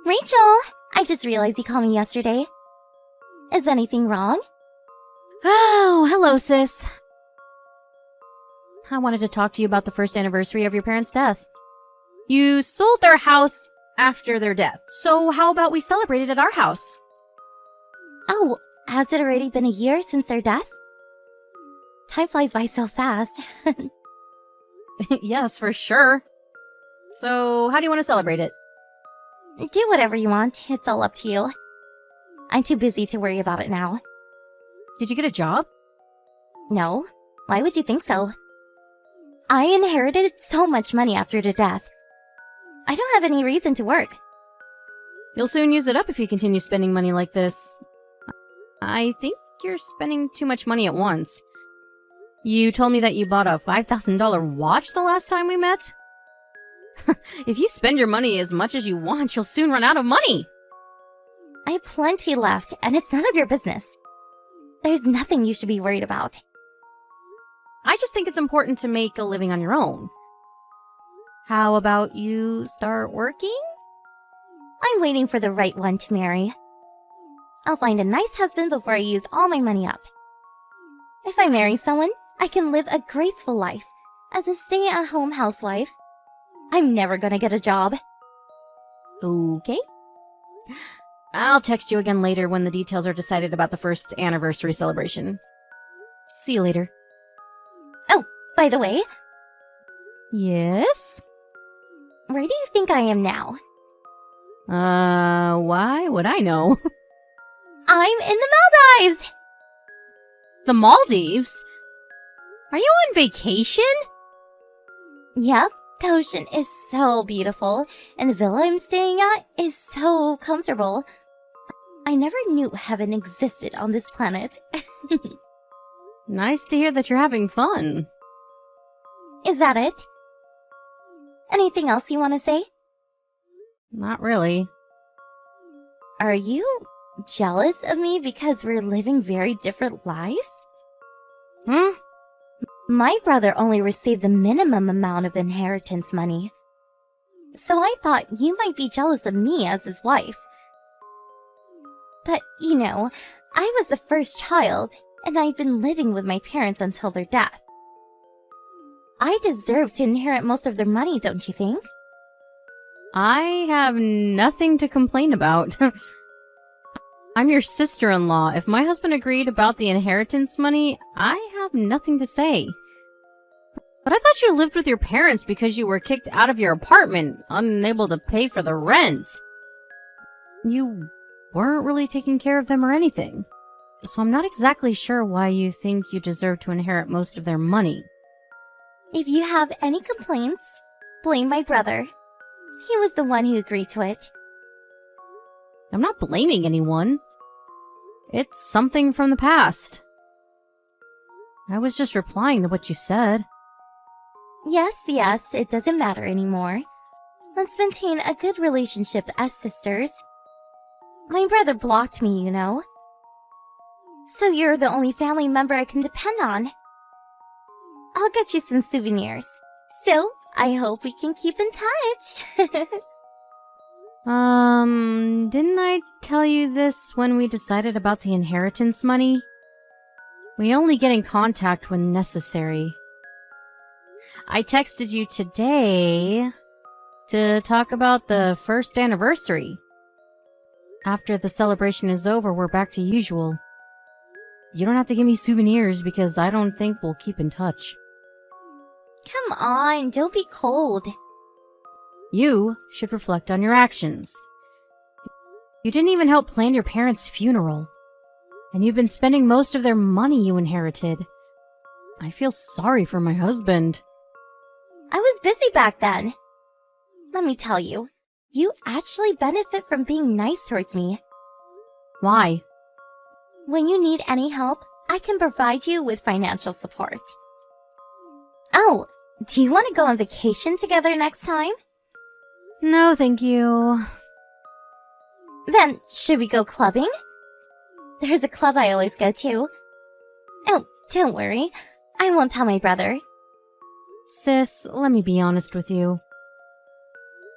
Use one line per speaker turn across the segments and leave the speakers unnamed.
Rachel, I just realized you called me yesterday. Is anything wrong?
Oh, hello, sis. I wanted to talk to you about the first anniversary of your parents' death. You sold their house after their death, so how about we celebrate it at our house?
Oh, has it already been a year since their death? Time flies by so fast.
Yes, for sure. So, how do you want to celebrate it?
Do whatever you want. It's all up to you. I'm too busy to worry about it now.
Did you get a job?
No? Why would you think so? I inherited so much money after their death. I don't have any reason to work.
You'll soon use it up if you continue spending money like this. I think you're spending too much money at once. You told me that you bought a $5,000 watch the last time we met? If you spend your money as much as you want, you'll soon run out of money.
I have plenty left, and it's none of your business. There's nothing you should be worried about.
I just think it's important to make a living on your own. How about you start working?
I'm waiting for the right one to marry. I'll find a nice husband before I use all my money up. If I marry someone, I can live a graceful life as a stay-at-home housewife. I'm never gonna get a job.
Okay. I'll text you again later when the details are decided about the first anniversary celebration. See you later.
Oh, by the way,
Yes?
where do you think I am now?
Why would I know?
I'm in the Maldives!
The Maldives? Are you on vacation?
Yep, the ocean is so beautiful, and the villa I'm staying at is so comfortable. I never knew heaven existed on this planet.
Nice to hear that you're having fun.
Is that it? Anything else you want to say?
Not really.
Are you jealous of me because we're living very different lives?
Hmm?
My brother only received the minimum amount of inheritance money. So I thought you might be jealous of me as his wife. But, you know, I was the first child, and I'd been living with my parents until their death. I deserve to inherit most of their money, don't you think?
I have nothing to complain about. I'm your sister-in-law. If my husband agreed about the inheritance money, I have nothing to say. But I thought you lived with your parents because you were kicked out of your apartment, unable to pay for the rent. You weren't really taking care of them or anything. So I'm not exactly sure why you think you deserve to inherit most of their money.
If you have any complaints, blame my brother. He was the one who agreed to it.
I'm not blaming anyone. It's something from the past. I was just replying to what you said.
Yes, it doesn't matter anymore. Let's maintain a good relationship as sisters. My brother blocked me, you know. So you're the only family member I can depend on. I'll get you some souvenirs. So, I hope we can keep in touch.
Didn't I tell you this when we decided about the inheritance money? We only get in contact when necessary. I texted you today to talk about the first anniversary. After the celebration is over, we're back to usual. You don't have to give me souvenirs because I don't think we'll keep in touch.
Come on, don't be cold.
You should reflect on your actions. You didn't even help plan your parents' funeral. And you've been spending most of their money you inherited. I feel sorry for my husband.
I was busy back then. Let me tell you, you actually benefit from being nice towards me.
Why?
When you need any help, I can provide you with financial support. Oh, do you want to go on vacation together next time?
No, thank you.
Then, should we go clubbing? There's a club I always go to. Oh, don't worry. I won't tell my brother.
Sis, let me be honest with you.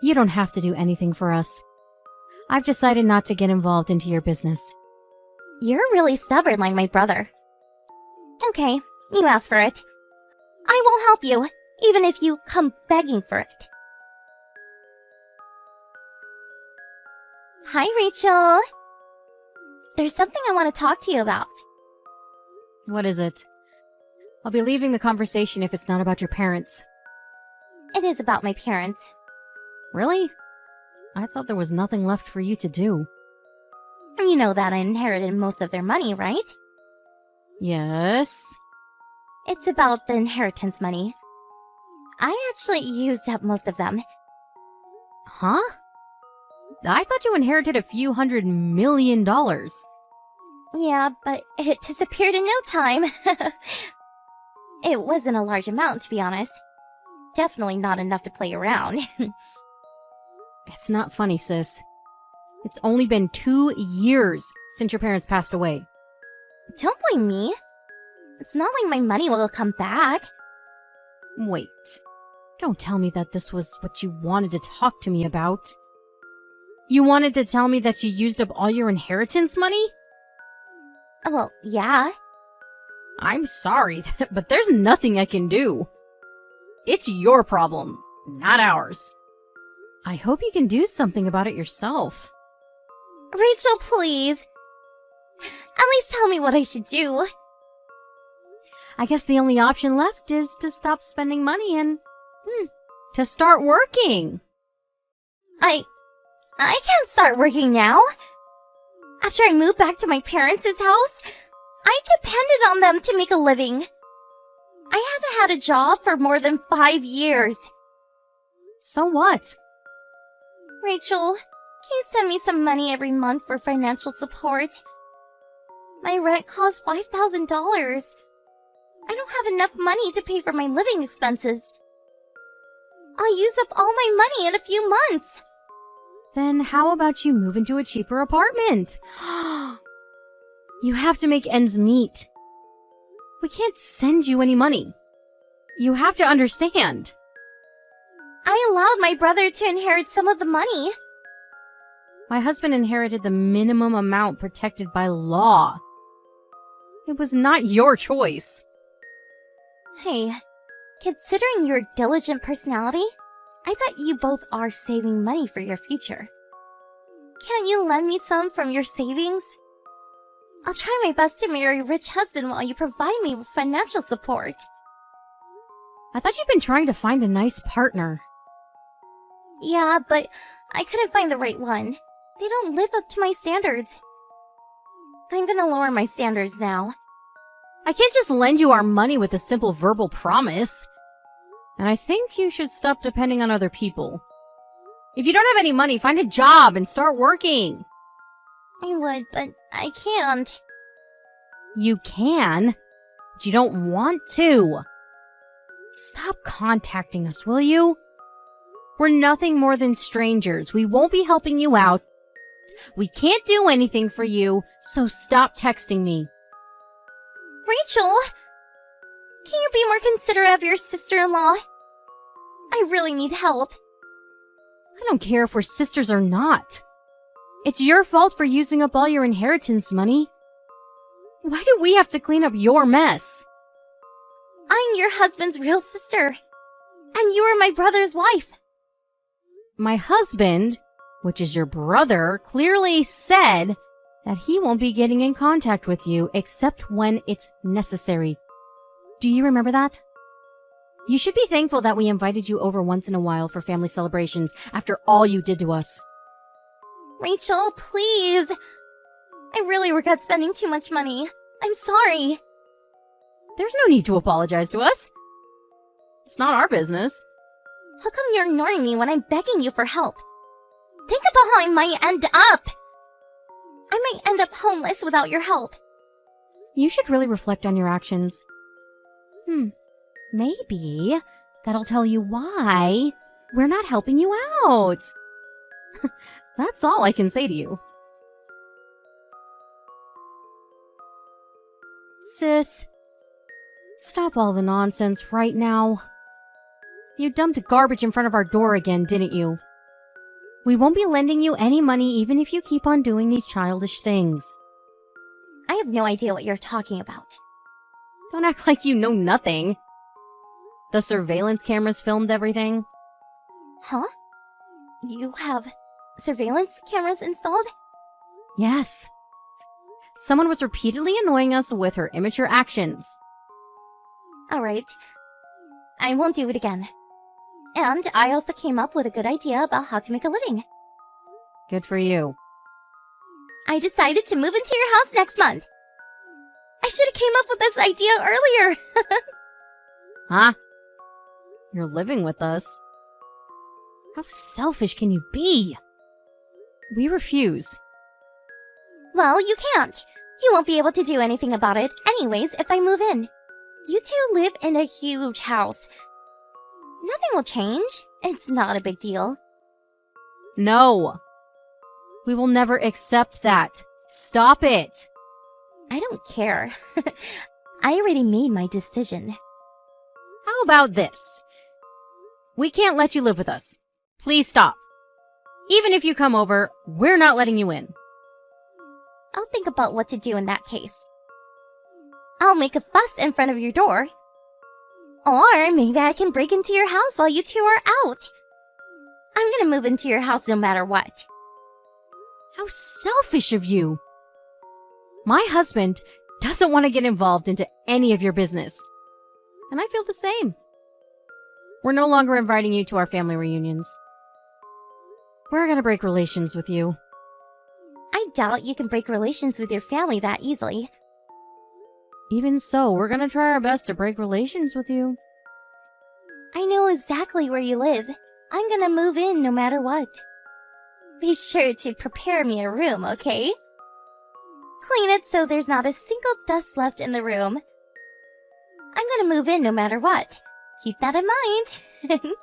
You don't have to do anything for us. I've decided not to get involved into your business.
You're really stubborn like my brother. Okay, you asked for it. I will help you, even if you come begging for it. Hi, Rachel. There's something I want to talk to you about.
What is it? I'll be leaving the conversation if it's not about your parents.
It is about my parents.
Really? I thought there was nothing left for you to do.
You know that I inherited most of their money, right?
Yes?
It's about the inheritance money. I actually used up most of them.
Huh? I thought you inherited a few $100 million.
Yeah, but it disappeared in no time. It wasn't a large amount, to be honest. Definitely not enough to play around.
It's not funny, sis. It's only been 2 years since your parents passed away.
Don't blame me. It's not like my money will come back.
Wait. Don't tell me that this was what you wanted to talk to me about. You wanted to tell me that you used up all your inheritance money?
Well, yeah.
I'm sorry, but there's nothing I can do. It's your problem, not ours. I hope you can do something about it yourself.
Rachel, please. At least tell me what I should do.
I guess the only option left is to stop spending money and, to start working.
I can't start working now. After I moved back to my parents' house, I depended on them to make a living. I haven't had a job for more than 5 years.
So what?
Rachel, can you send me some money every month for financial support? My rent costs $5,000. I don't have enough money to pay for my living expenses. I'll use up all my money in a few months.
Then how about you move into a cheaper apartment? You have to make ends meet. We can't send you any money. You have to understand.
I allowed my brother to inherit some of the money.
My husband inherited the minimum amount protected by law. It was not your choice.
Hey, considering your diligent personality, I bet you both are saving money for your future. Can't you lend me some from your savings? I'll try my best to marry a rich husband while you provide me with financial support.
I thought you'd been trying to find a nice partner.
Yeah, but I couldn't find the right one. They don't live up to my standards. I'm gonna lower my standards now.
I can't just lend you our money with a simple verbal promise. And I think you should stop depending on other people. If you don't have any money, find a job and start working.
I would, but I can't.
You can, but you don't want to. Stop contacting us, will you? We're nothing more than strangers. We won't be helping you out. We can't do anything for you, so stop texting me.
Rachel! Can you be more considerate of your sister-in-law? I really need help.
I don't care if we're sisters or not. It's your fault for using up all your inheritance money. Why do we have to clean up your mess?
I'm your husband's real sister. And you are my brother's wife.
My husband, which is your brother, clearly said that he won't be getting in contact with you except when it's necessary. Do you remember that? You should be thankful that we invited you over once in a while for family celebrations after all you did to us.
Rachel, please. I really regret spending too much money. I'm sorry.
There's no need to apologize to us. It's not our business.
How come you're ignoring me when I'm begging you for help? Think about how I might end up. I might end up homeless without your help.
You should really reflect on your actions. Maybe that'll tell you why we're not helping you out. That's all I can say to you. Sis, stop all the nonsense right now. You dumped garbage in front of our door again, didn't you? We won't be lending you any money even if you keep on doing these childish things.
I have no idea what you're talking about.
Don't act like you know nothing. The surveillance cameras filmed everything.
Huh? You have surveillance cameras installed?
Yes. Someone was repeatedly annoying us with her immature actions.
Alright. I won't do it again. And I also came up with a good idea about how to make a living.
Good for you.
I decided to move into your house next month. I should have came up with this idea earlier.
Huh? You're living with us? How selfish can you be? We refuse.
Well, you can't. You won't be able to do anything about it anyways if I move in. You two live in a huge house. Nothing will change. It's not a big deal.
No. We will never accept that. Stop it.
I don't care. I already made my decision.
How about this? We can't let you live with us. Please stop. Even if you come over, we're not letting you in.
I'll think about what to do in that case. I'll make a fuss in front of your door. Or maybe I can break into your house while you two are out. I'm gonna move into your house no matter what.
How selfish of you. My husband doesn't want to get involved into any of your business. And I feel the same. We're no longer inviting you to our family reunions. We're gonna break relations with you.
I doubt you can break relations with your family that easily.
Even so, we're gonna try our best to break relations with you.
I know exactly where you live. I'm gonna move in no matter what. Be sure to prepare me a room, okay? Clean it so there's not a single dust left in the room. I'm gonna move in no matter what. Keep that in mind.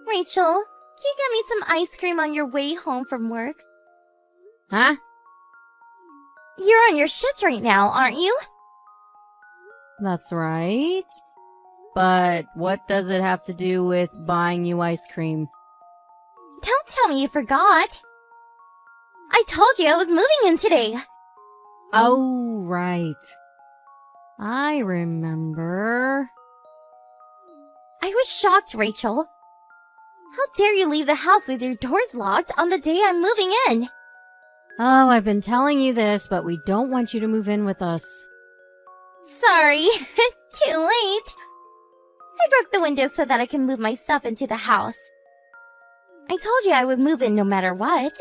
Rachel, can you get me some ice cream on your way home from work?
Huh?
You're on your shift right now, aren't you?
That's right. But what does it have to do with buying you ice cream?
Don't tell me you forgot. I told you I was moving in today.
Oh, right. I remember.
I was shocked, Rachel. How dare you leave the house with your doors locked on the day I'm moving in?
Oh, I've been telling you this, but we don't want you to move in with us.
Sorry, too late. I broke the window so that I can move my stuff into the house. I told you I would move in no matter what.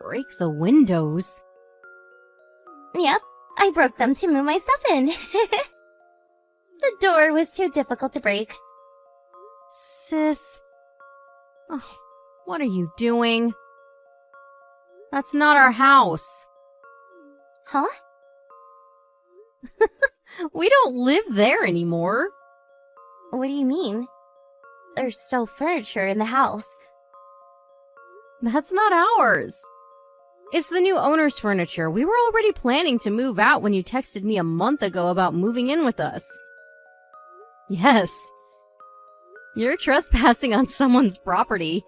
Break the windows?
Yep, I broke them to move my stuff in. The door was too difficult to break.
Sis. Oh, what are you doing? That's not our house.
Huh?
We don't live there anymore.
What do you mean? There's still furniture in the house.
That's not ours. It's the new owner's furniture. We were already planning to move out when you texted me a month ago about moving in with us. Yes. You're trespassing on someone's property.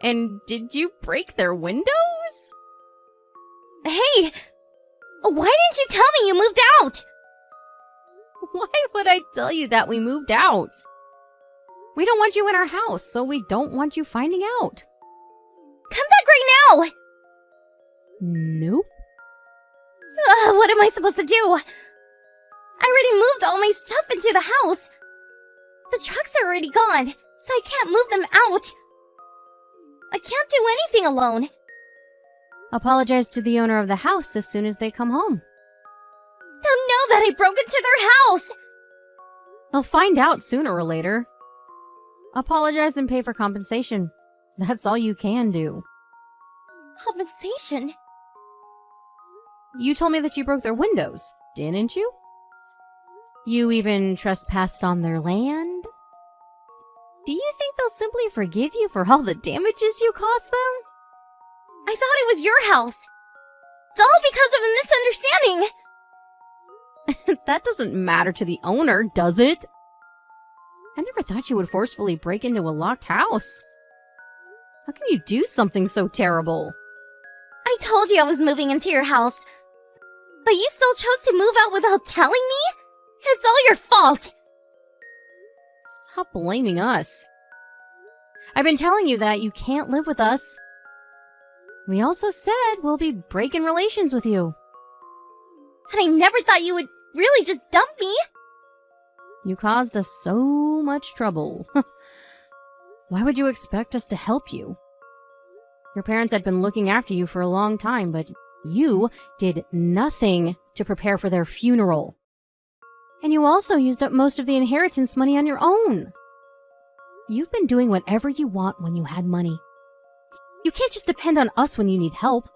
And did you break their windows?
Hey! Why didn't you tell me you moved out?
Why would I tell you that we moved out? We don't want you in our house, so we don't want you finding out.
Come back right now!
Nope.
What am I supposed to do? I already moved all my stuff into the house. The trucks are already gone, so I can't move them out. I can't do anything alone.
Apologize to the owner of the house as soon as they come home.
They'll know that I broke into their house.
They'll find out sooner or later. Apologize and pay for compensation. That's all you can do.
Compensation?
You told me that you broke their windows, didn't you? You even trespassed on their land? Do you think they'll simply forgive you for all the damages you caused them?
I thought it was your house. It's all because of a misunderstanding.
That doesn't matter to the owner, does it? I never thought you would forcefully break into a locked house. How can you do something so terrible?
I told you I was moving into your house. But you still chose to move out without telling me? It's all your fault!
Stop blaming us. I've been telling you that you can't live with us. We also said we'll be breaking relations with you.
And I never thought you would really just dump me!
You caused us so much trouble. Why would you expect us to help you? Your parents had been looking after you for a long time, but you did nothing to prepare for their funeral. And you also used up most of the inheritance money on your own. You've been doing whatever you want when you had money. You can't just depend on us when you need help.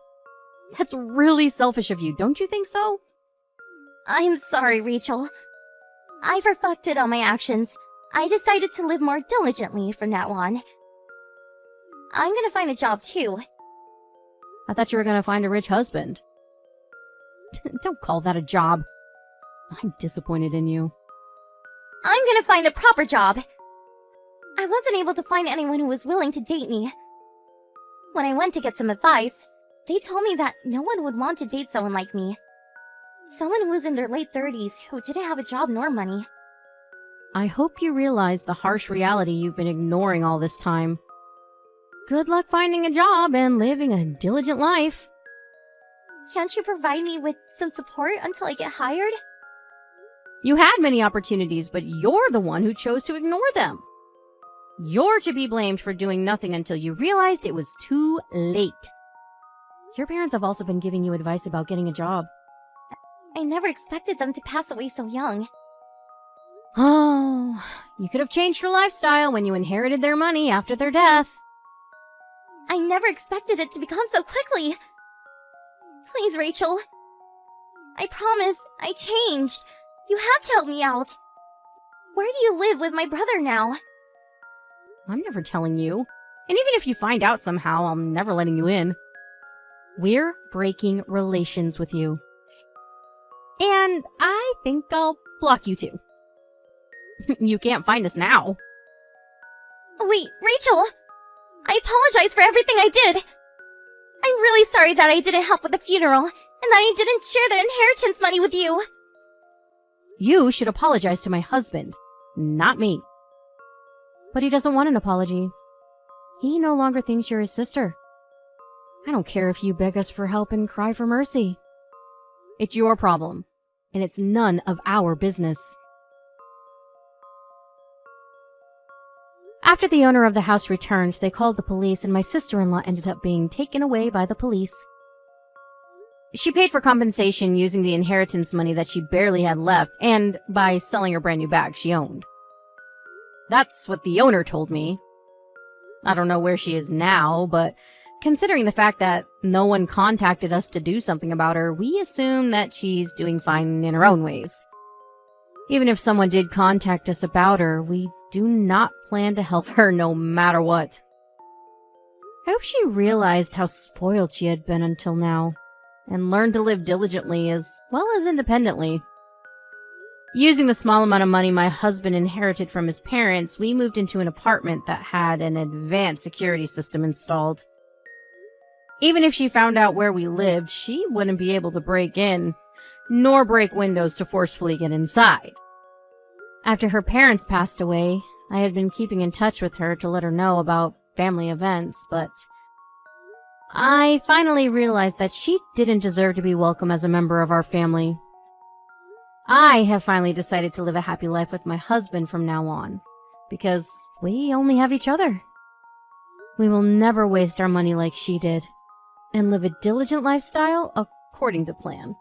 That's really selfish of you, don't you think so?
I'm sorry, Rachel. I've reflected on my actions. I decided to live more diligently from now on. I'm gonna find a job too.
I thought you were gonna find a rich husband. Don't call that a job. I'm disappointed in you.
I'm gonna find a proper job. I wasn't able to find anyone who was willing to date me. When I went to get some advice, they told me that no one would want to date someone like me. Someone who was in their late 30s who didn't have a job nor money.
I hope you realize the harsh reality you've been ignoring all this time. Good luck finding a job and living a diligent life.
Can't you provide me with some support until I get hired?
You had many opportunities, but you're the one who chose to ignore them. You're to be blamed for doing nothing until you realized it was too late. Your parents have also been giving you advice about getting a job.
I never expected them to pass away so young.
Oh, you could have changed your lifestyle when you inherited their money after their death.
I never expected it to become so quickly. Please, Rachel. I promise, I changed. You have to help me out. Where do you live with my brother now?
I'm never telling you. And even if you find out somehow, I'm never letting you in. We're breaking relations with you. And I think I'll block you too. You can't find us now.
Wait, Rachel! I apologize for everything I did! I'm really sorry that I didn't help with the funeral, and that I didn't share the inheritance money with you!
You should apologize to my husband, not me. But he doesn't want an apology. He no longer thinks you're his sister. I don't care if you beg us for help and cry for mercy. It's your problem, and it's none of our business. After the owner of the house returned, they called the police, and my sister-in-law ended up being taken away by the police. She paid for compensation using the inheritance money that she barely had left, and by selling her brand new bag she owned. That's what the owner told me. I don't know where she is now, but considering the fact that no one contacted us to do something about her, we assume that she's doing fine in her own ways. Even if someone did contact us about her, we do not plan to help her no matter what. I hope she realized how spoiled she had been until now, and learned to live diligently as well as independently. Using the small amount of money my husband inherited from his parents, we moved into an apartment that had an advanced security system installed. Even if she found out where we lived, she wouldn't be able to break in, nor break windows to forcefully get inside. After her parents passed away, I had been keeping in touch with her to let her know about family events, but I finally realized that she didn't deserve to be welcome as a member of our family. I have finally decided to live a happy life with my husband from now on, because we only have each other. We will never waste our money like she did, and live a diligent lifestyle according to plan.